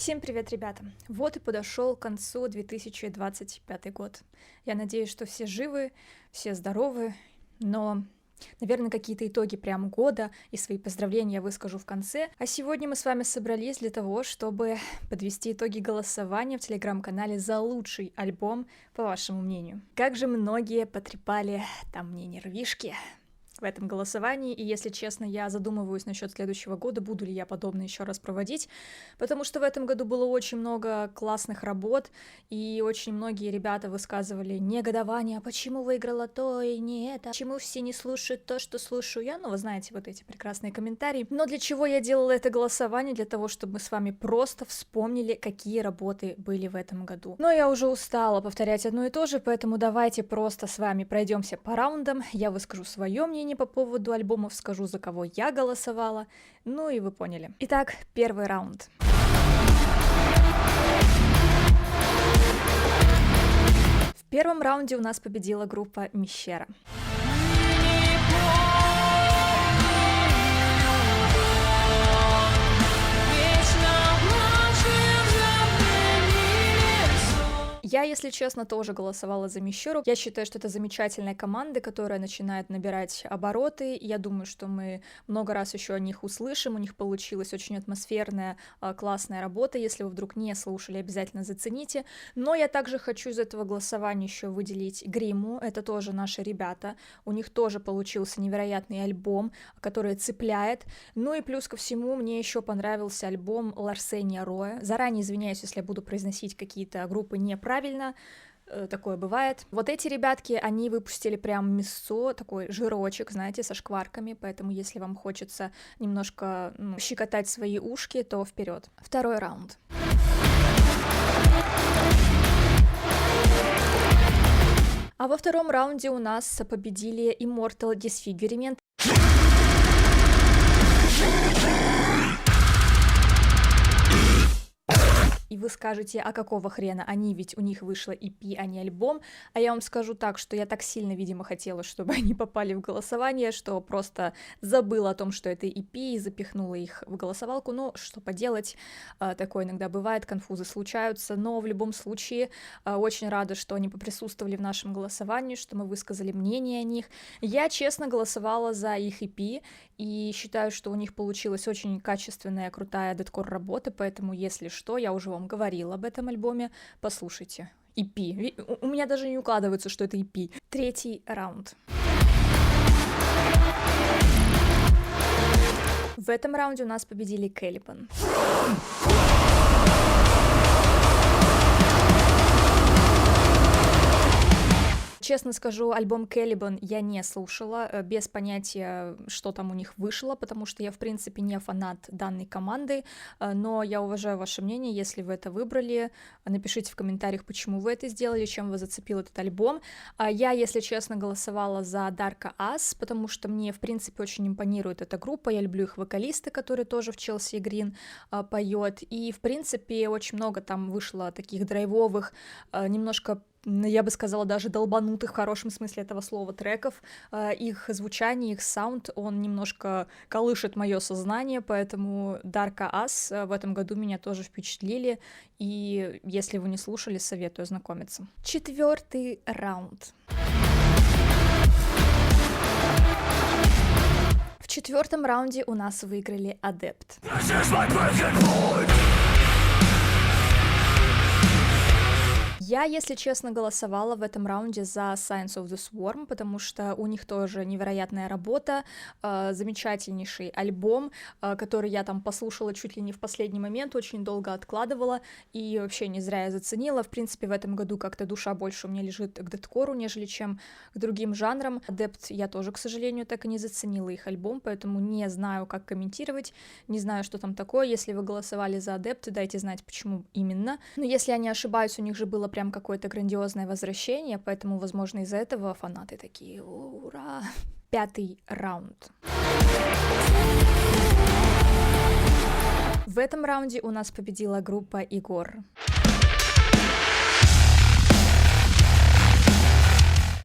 Всем привет, ребята! Вот и подошел к концу 2025 год. Я надеюсь, что все живы, все здоровы, но, наверное, какие-то итоги прям года и свои поздравления я выскажу в конце. А сегодня мы с вами собрались для того, чтобы подвести итоги голосования в телеграм-канале за лучший альбом, по вашему мнению. Как же многие потрепали там мне нервишки в этом голосовании, и, если честно, я задумываюсь насчет следующего года, буду ли я подобное еще раз проводить, потому что в этом году было очень много классных работ, и очень многие ребята высказывали негодование, а почему выиграла то и не это, почему все не слушают то, что слушаю я, ну, вы знаете, вот эти прекрасные комментарии. Но для чего я делала это голосование? Для того, чтобы мы с вами просто вспомнили, какие работы были в этом году. Но я уже устала повторять одно и то же, поэтому давайте просто с вами пройдемся по раундам, я выскажу свое мнение по поводу альбомов, скажу, за кого я голосовала, ну и вы поняли. Итак, первый раунд. В первом раунде у нас победила группа Мещера. Я, если честно, тоже голосовала за Мещеру. Я считаю, что это замечательная команда, которая начинает набирать обороты. Я думаю, что мы много раз еще о них услышим. У них получилась очень атмосферная, классная работа. Если вы вдруг не слушали, обязательно зацените. Но я также хочу из этого голосования еще выделить Гримму. Это тоже наши ребята. У них тоже получился невероятный альбом, который цепляет. Ну и плюс ко всему, мне еще понравился альбом Ларсения Роя. Заранее извиняюсь, если я буду произносить какие-то группы неправильно. Такое бывает. Вот эти ребятки, они выпустили прям мясо, такой жирочек, знаете, со шкварками, поэтому если вам хочется немножко щекотать свои ушки, то вперед. Второй раунд. А во втором раунде у нас победили Immortal Disfigurement. И вы скажете, а какого хрена, они ведь, у них вышло EP, а не альбом, а я вам скажу так, что я так сильно, видимо, хотела, чтобы они попали в голосование, что просто забыла о том, что это EP, и запихнула их в голосовалку, ну, что поделать, такое иногда бывает, конфузы случаются, но в любом случае очень рада, что они поприсутствовали в нашем голосовании, что мы высказали мнение о них. Я, честно, голосовала за их EP, и считаю, что у них получилась очень качественная, крутая дэткор работа, поэтому, если что, я уже вам говорила об этом альбоме, послушайте. EP. У меня даже не укладывается, что это EP. Третий раунд. В этом раунде у нас победили Caliban. Честно скажу, альбом Caliban я не слушала, без понятия, что там у них вышло, потому что я, в принципе, не фанат данной команды, но я уважаю ваше мнение, если вы это выбрали, напишите в комментариях, почему вы это сделали, чем вас зацепил этот альбом. Я, если честно, голосовала за Darka As, потому что мне, в принципе, очень импонирует эта группа, я люблю их вокалиста, который тоже в Chelsea Green поет, и, в принципе, очень много там вышло таких драйвовых, немножко, я бы сказала, даже долбанутых в хорошем смысле этого слова треков. Их звучание, их саунд, он немножко колышет мое сознание, поэтому Darka As в этом году меня тоже впечатлили, и если вы не слушали, советую ознакомиться. Четвертый раунд. В четвертом раунде у нас выиграли Адепт. Я, если честно, голосовала в этом раунде за Signs of the Swarm, потому что у них тоже невероятная работа, замечательнейший альбом, который я там послушала чуть ли не в последний момент, очень долго откладывала, и вообще не зря я заценила. В принципе, в этом году как-то душа больше у меня лежит к дэткору, нежели чем к другим жанрам. Адепт я тоже, к сожалению, так и не заценила их альбом, поэтому не знаю, как комментировать, не знаю, что там такое. Если вы голосовали за Адепт, дайте знать, почему именно. Но если я не ошибаюсь, у них же было прям какое-то грандиозное возвращение, поэтому, возможно, из-за этого фанаты такие: ура! Пятый раунд. В этом раунде у нас победила группа Игор.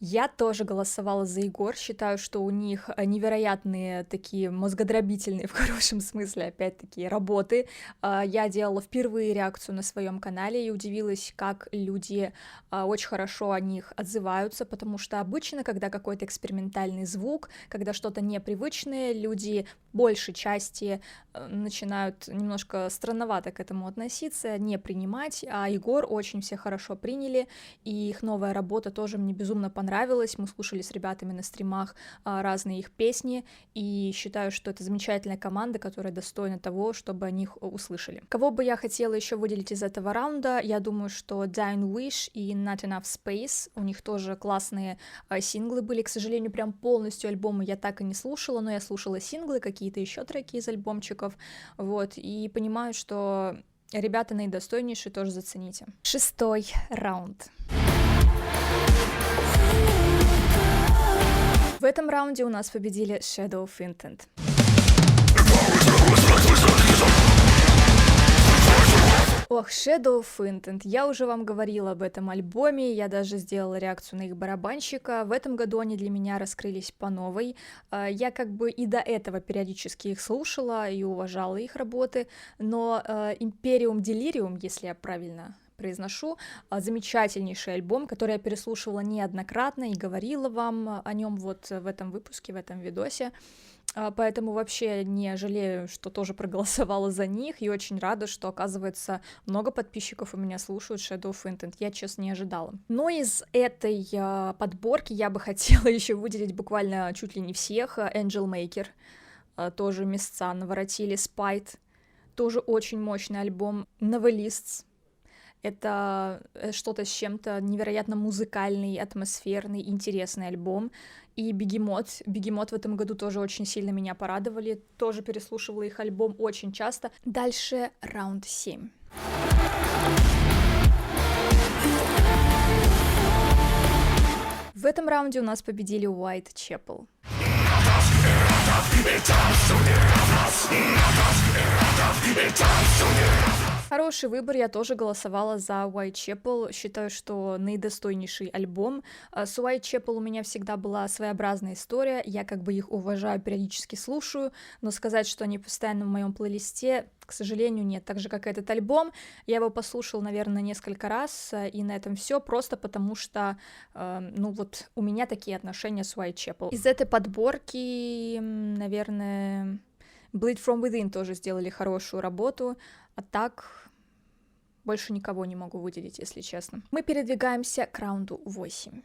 Я тоже голосовала за Игор, считаю, что у них невероятные такие мозгодробительные, в хорошем смысле, опять-таки, работы. Я делала впервые реакцию на своем канале и удивилась, как люди очень хорошо о них отзываются, потому что обычно, когда какой-то экспериментальный звук, когда что-то непривычное, люди большей части начинают немножко странновато к этому относиться, не принимать, а Игор очень все хорошо приняли, и их новая работа тоже мне безумно понравилась. Мы слушали с ребятами на стримах разные их песни, и считаю, что это замечательная команда, которая достойна того, чтобы о них услышали. Кого бы я хотела еще выделить из этого раунда, я думаю, что Dying Wish и Not Enough Space, у них тоже классные синглы были, к сожалению, прям полностью альбомы я так и не слушала, но я слушала синглы, какие-то еще треки из альбомчиков, вот, и понимаю, что ребята наидостойнейшие, тоже зацените. 6-й раунд. В этом раунде у нас победили Shadow of Intent. Ох, Shadow of Intent, я уже вам говорила об этом альбоме, я даже сделала реакцию на их барабанщика. В этом году они для меня раскрылись по новой. Я как бы и до этого периодически их слушала и уважала их работы, но Imperium Delirium, если я правильно произношу, замечательнейший альбом, который я переслушивала неоднократно и говорила вам о нем вот в этом выпуске, в этом видосе. Поэтому вообще не жалею, что тоже проголосовала за них, и очень рада, что, оказывается, много подписчиков у меня слушают Shadow of Intent. Я, честно, не ожидала. Но из этой подборки я бы хотела еще выделить буквально чуть ли не всех. Angel Maker, тоже места наворотили, Spite, тоже очень мощный альбом, Novelists. Это что-то с чем-то невероятно музыкальный, атмосферный, интересный альбом. И Бегемот. Бегемот в этом году тоже очень сильно меня порадовали. Тоже переслушивала их альбом очень часто. Дальше раунд 7. В этом раунде у нас победили Whitechapel. Хороший выбор, я тоже голосовала за Whitechapel, считаю, что наидостойнейший альбом. С Whitechapel у меня всегда была своеобразная история, я как бы их уважаю, периодически слушаю, но сказать, что они постоянно в моем плейлисте, к сожалению, нет. Так же, как и этот альбом, я его послушала, наверное, несколько раз, и на этом все, просто потому что, ну вот, у меня такие отношения с Whitechapel. Из этой подборки, наверное, Bleed From Within тоже сделали хорошую работу, а так больше никого не могу выделить, если честно. Мы передвигаемся к раунду 8.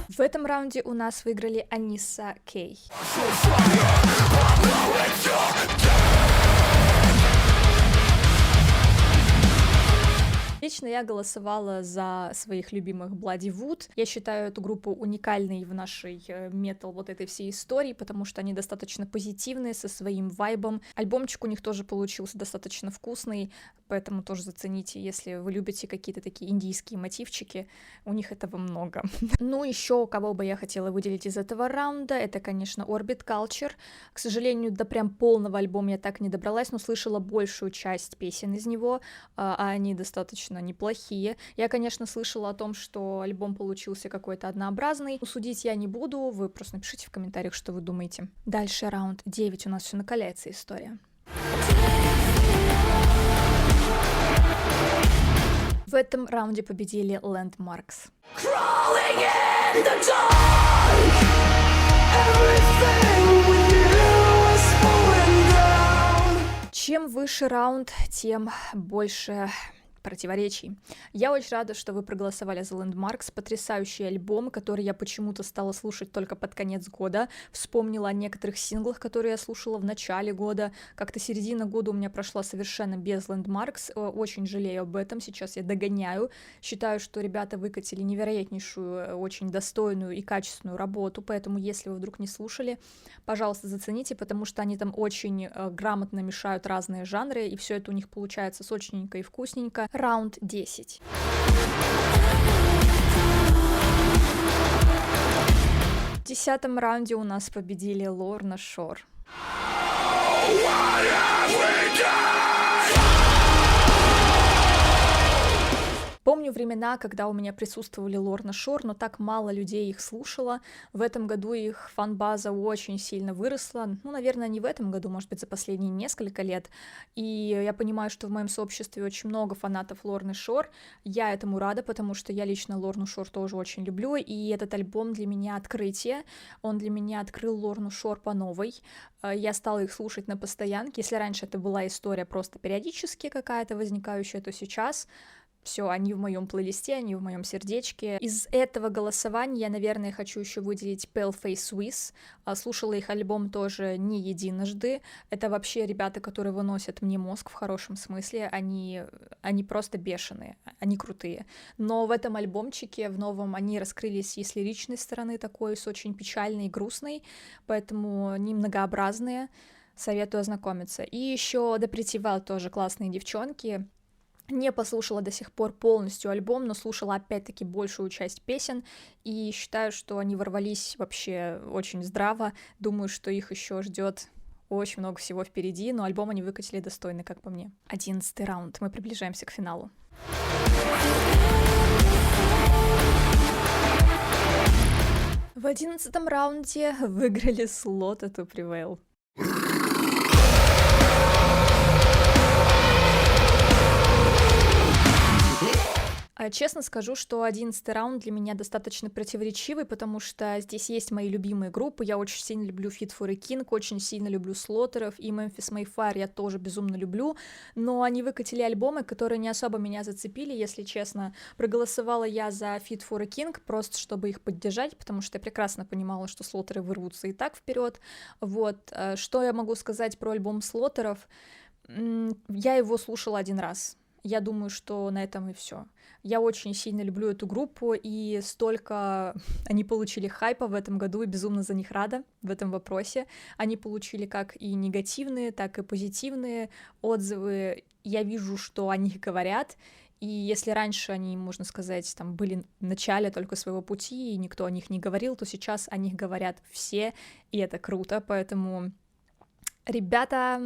В этом раунде у нас выиграли Анисса Кей. Лично я голосовала за своих любимых Bloody Wood. Я считаю эту группу уникальной в нашей метал вот этой всей истории, потому что они достаточно позитивные, со своим вайбом. Альбомчик у них тоже получился достаточно вкусный, поэтому тоже зацените, если вы любите какие-то такие индийские мотивчики, у них этого много. Ну, еще кого бы я хотела выделить из этого раунда, это, конечно, Orbit Culture. К сожалению, до прям полного альбома я так не добралась, но слышала большую часть песен из него, а они достаточно неплохие. Я, конечно, слышала о том, что альбом получился какой-то однообразный. Судить я не буду, вы просто напишите в комментариях, что вы думаете. Дальше раунд 9, у нас все накаляется история. В этом раунде победили Landmarks. Чем выше раунд, тем больше противоречий. Я очень рада, что вы проголосовали за Landmarks, потрясающий альбом, который я почему-то стала слушать только под конец года, вспомнила о некоторых синглах, которые я слушала в начале года, как-то середина года у меня прошла совершенно без Landmarks, очень жалею об этом, сейчас я догоняю, считаю, что ребята выкатили невероятнейшую, очень достойную и качественную работу, поэтому если вы вдруг не слушали, пожалуйста, зацените, потому что они там очень грамотно мешают разные жанры, и все это у них получается сочненько и вкусненько. Раунд 10. В 10-м раунде у нас победили Lorna Shore. Помню времена, когда у меня присутствовали Лорна Шор, но так мало людей их слушало. В этом году их фан-база очень сильно выросла. Ну, наверное, не в этом году, может быть, за последние несколько лет. И я понимаю, что в моем сообществе очень много фанатов Лорны Шор. Я этому рада, потому что я лично Лорну Шор тоже очень люблю, и этот альбом для меня открытие. Он для меня открыл Лорну Шор по новой. Я стала их слушать на постоянке. Если раньше это была история просто периодически какая-то возникающая, то сейчас все, они в моем плейлисте, они в моем сердечке. Из этого голосования я, наверное, хочу еще выделить Paleface Swiss. Слушала их альбом тоже не единожды. Это вообще ребята, которые выносят мне мозг в хорошем смысле. Они просто бешеные, они крутые. Но в этом альбомчике, в новом, они раскрылись и с лиричной стороны такой, с очень печальной и грустной, поэтому они многообразные. Советую ознакомиться. И еще The Pretty Well тоже классные девчонки. Не послушала до сих пор полностью альбом, но слушала опять-таки большую часть песен, и считаю, что они ворвались вообще очень здраво. Думаю, что их еще ждет очень много всего впереди, но альбом они выкатили достойно, как по мне. 11-й раунд, мы приближаемся к финалу. В 11-м раунде выиграли Slaughter to Prevail. Честно скажу, что 11-й раунд для меня достаточно противоречивый, потому что здесь есть мои любимые группы. Я очень сильно люблю Fit for a King, очень сильно люблю Слоттеров, и Memphis May Fire я тоже безумно люблю, но они выкатили альбомы, которые не особо меня зацепили, если честно. Проголосовала я за Fit for a King, просто чтобы их поддержать, потому что я прекрасно понимала, что Слоттеры вырвутся и так вперед. Вот, что я могу сказать про альбом Слоттеров? Я его слушала один раз. Я думаю, что на этом и все. Я очень сильно люблю эту группу, и столько они получили хайпа в этом году, и безумно за них рада в этом вопросе. Они получили как и негативные, так и позитивные отзывы. Я вижу, что о них говорят, и если раньше они, можно сказать, там были в начале только своего пути, и никто о них не говорил, то сейчас о них говорят все, и это круто, поэтому... Ребята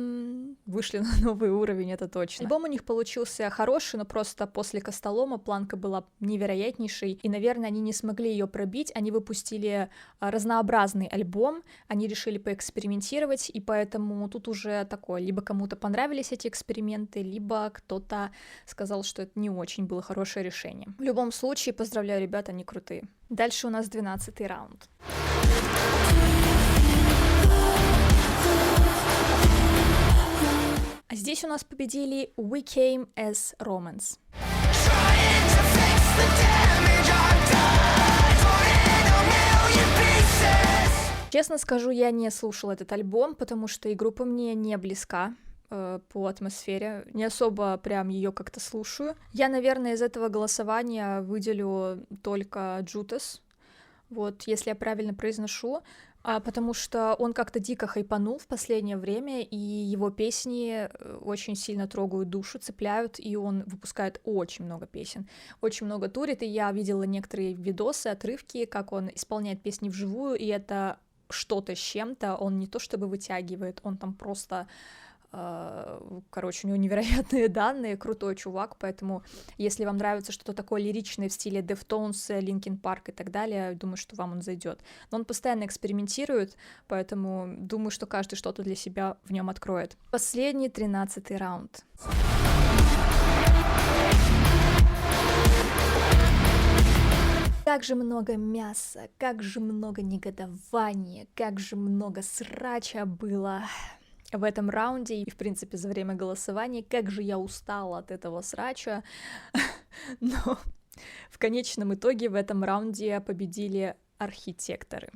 вышли на новый уровень, это точно. Альбом у них получился хороший, но просто после Костолома планка была невероятнейшей, и, наверное, они не смогли ее пробить. Они выпустили разнообразный альбом, они решили поэкспериментировать, и поэтому тут уже такое, либо кому-то понравились эти эксперименты, либо кто-то сказал, что это не очень было хорошее решение. В любом случае, поздравляю, ребята, они крутые. Дальше у нас 12-й раунд. А здесь у нас победили We Came as Romance. Честно скажу, я не слушала этот альбом, потому что и группа мне не близка по атмосфере, не особо прям ее как-то слушаю. Я, наверное, из этого голосования выделю только Jutas, вот, если я правильно произношу, потому что он как-то дико хайпанул в последнее время, и его песни очень сильно трогают душу, цепляют, и он выпускает очень много песен, очень много турит, и я видела некоторые видосы, отрывки, как он исполняет песни вживую, и это что-то с чем-то, он не то чтобы вытягивает, он там просто... Короче, у него невероятные данные, крутой чувак, поэтому если вам нравится что-то такое лиричное в стиле Deftones, Linkin Park и так далее, думаю, что вам он зайдет. Но он постоянно экспериментирует, поэтому думаю, что каждый что-то для себя в нем откроет. Последний 13-й раунд. Как же много мяса, как же много негодования, как же много срача было в этом раунде и, в принципе, за время голосования. Как же я устала от этого срача. Но в конечном итоге в этом раунде победили архитекторы.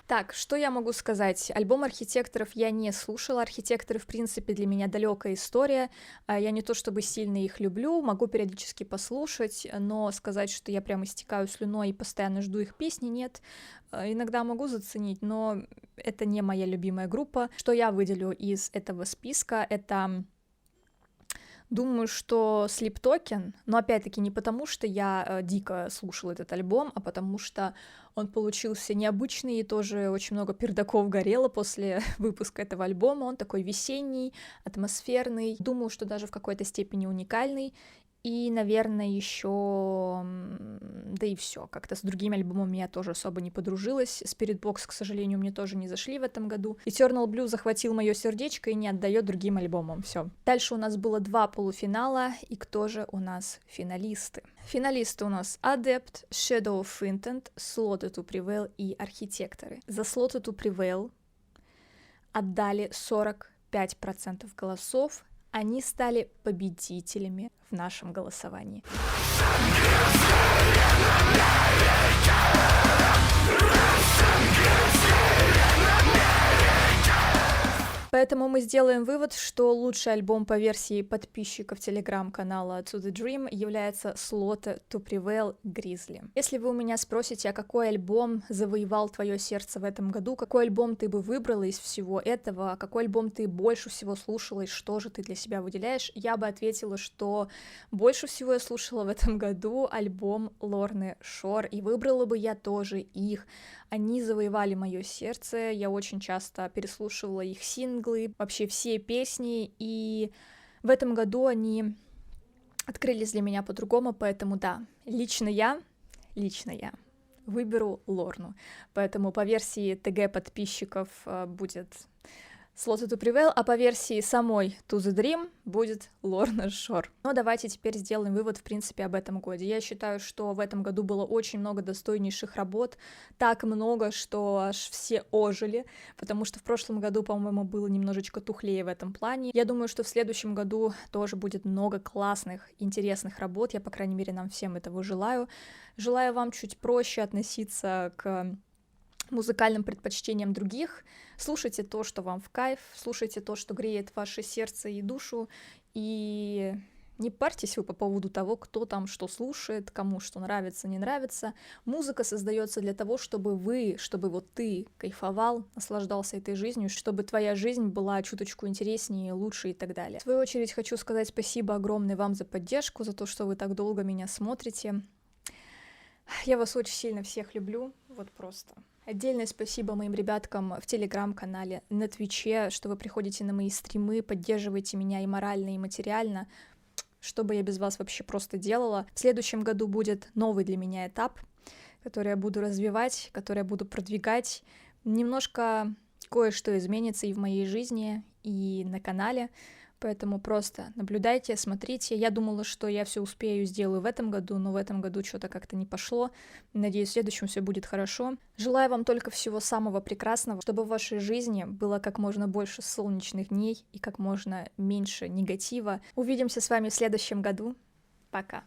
Так, что я могу сказать? Альбом архитекторов я не слушала. Архитекторы, в принципе, для меня далекая история. Я не то чтобы сильно их люблю, могу периодически послушать, но сказать, что я прям истекаю слюной и постоянно жду их песни, нет. Иногда могу заценить, но это не моя любимая группа. Что я выделю из этого списка, это Думаю, что Sleep Token, но опять-таки не потому, что я дико слушала этот альбом, а потому что он получился необычный, и тоже очень много пердаков горело после выпуска этого альбома. Он такой весенний, атмосферный, думаю, что даже в какой-то степени уникальный. И, наверное, еще, да и все. Как-то с другими альбомами я тоже особо не подружилась. Spirit Box, к сожалению, мне тоже не зашли в этом году. Eternal Blue захватил мое сердечко и не отдает другим альбомам. Все. Дальше у нас было 2 полуфинала, и кто же у нас финалисты? Финалисты у нас Adept, Shadow of Intent, Slaughter to Prevail и Архитекторы. За Slaughter to Prevail отдали 45% голосов. Они стали победителями в нашем голосовании. Поэтому мы сделаем вывод, что лучший альбом по версии подписчиков телеграм-канала To The Dream является Slaughter to Prevail Grizzly. Если вы у меня спросите, а какой альбом завоевал твое сердце в этом году, какой альбом ты бы выбрала из всего этого, какой альбом ты больше всего слушала и что же ты для себя выделяешь, я бы ответила, что больше всего я слушала в этом году альбом Лорны Шор, и выбрала бы я тоже их. Они завоевали мое сердце, я очень часто переслушивала их синглы, вообще все песни, и в этом году они открылись для меня по-другому, поэтому да, лично я выберу Лорну, поэтому по версии ТГ подписчиков будет Slaughter to Prevail, а по версии самой To The Dream будет Лорна Шор. Но давайте теперь сделаем вывод, в принципе, об этом годе. Я считаю, что в этом году было очень много достойнейших работ, так много, что аж все ожили, потому что в прошлом году, по-моему, было немножечко тухлее в этом плане. Я думаю, что в следующем году тоже будет много классных, интересных работ, я, по крайней мере, нам всем этого желаю. Желаю вам чуть проще относиться к музыкальным предпочтениям других, слушайте то, что вам в кайф, слушайте то, что греет ваше сердце и душу, и не парьтесь вы по поводу того, кто там что слушает, кому что нравится, не нравится. Музыка создается для того, чтобы вот ты кайфовал, наслаждался этой жизнью, чтобы твоя жизнь была чуточку интереснее, лучше и так далее. В свою очередь хочу сказать спасибо огромное вам за поддержку, за то, что вы так долго меня смотрите. Я вас очень сильно всех люблю, вот просто. Отдельное спасибо моим ребяткам в Телеграм-канале, на Твиче, что вы приходите на мои стримы, поддерживаете меня и морально, и материально. Что бы я без вас вообще просто делала. В следующем году будет новый для меня этап, который я буду развивать, который я буду продвигать. Немножко кое-что изменится и в моей жизни, и на канале. Поэтому просто наблюдайте, смотрите. Я думала, что я все успею и сделаю в этом году, но в этом году что-то как-то не пошло. Надеюсь, в следующем все будет хорошо. Желаю вам только всего самого прекрасного, чтобы в вашей жизни было как можно больше солнечных дней и как можно меньше негатива. Увидимся с вами в следующем году. Пока.